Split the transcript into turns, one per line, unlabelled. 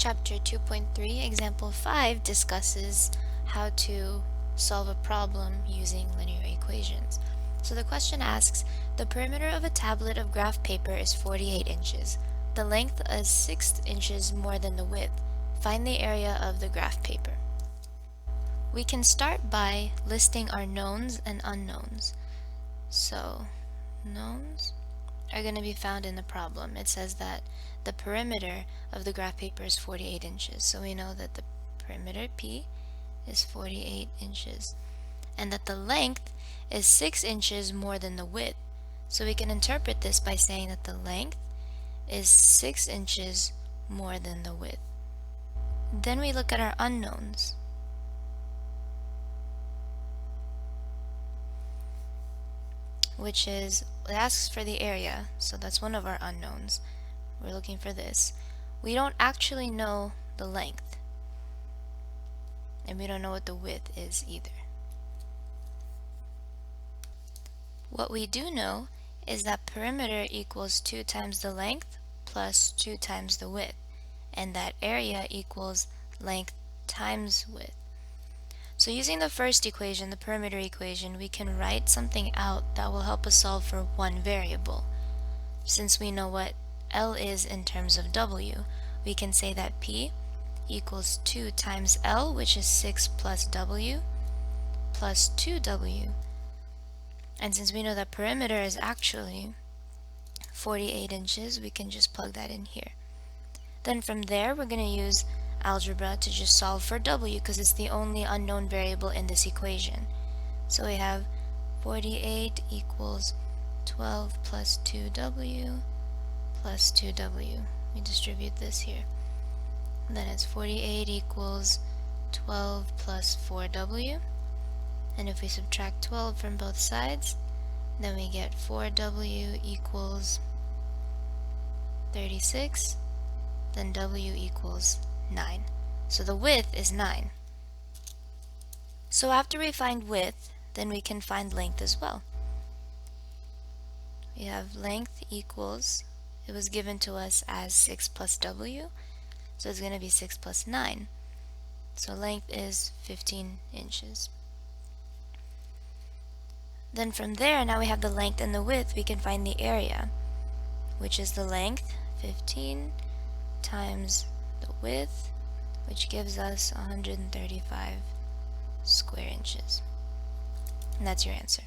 Chapter 2.3, Example 5 discusses how to solve a problem using linear equations. So the question asks, the perimeter of a tablet of graph paper is 48 inches. The length is 6 inches more than the width. Find the area of the graph paper. We can start by listing our knowns and unknowns. So, knowns are going to be found in the problem. It says that the perimeter of the graph paper is 48 inches. So we know that the perimeter P is 48 inches and that the length is 6 inches more than the width. So we can interpret this by saying that the length is 6 inches more than the width. Then we look at our unknowns. Which is, it asks for the area, so that's one of our unknowns. We're looking for this. We don't actually know the length, and we don't know what the width is either. What we do know is that perimeter equals 2 times the length plus 2 times the width, and that area equals length times width. So using the first equation, the perimeter equation, we can write something out that will help us solve for one variable. Since we know what L is in terms of W, we can say that P equals 2 times L, which is 6 plus W, plus 2W. And since we know that perimeter is actually 48 inches, we can just plug that in here. Then from there, we're going to use algebra to just solve for W because it's the only unknown variable in this equation. So we have 48 equals 12 plus 2W plus 2W. We distribute this here. And then it's 48 equals 12 plus 4W. And if we subtract 12 from both sides, then we get 4W equals 36. Then W equals 9. So the width is 9. So after we find width, then we can find length as well. We have length equals, it was given to us as 6 plus W, so it's going to be 6 plus 9. So length is 15 inches. Then from there, now we have the length and the width, we can find the area, which is the length, 15, times the width, which gives us 135 square inches. And that's your answer.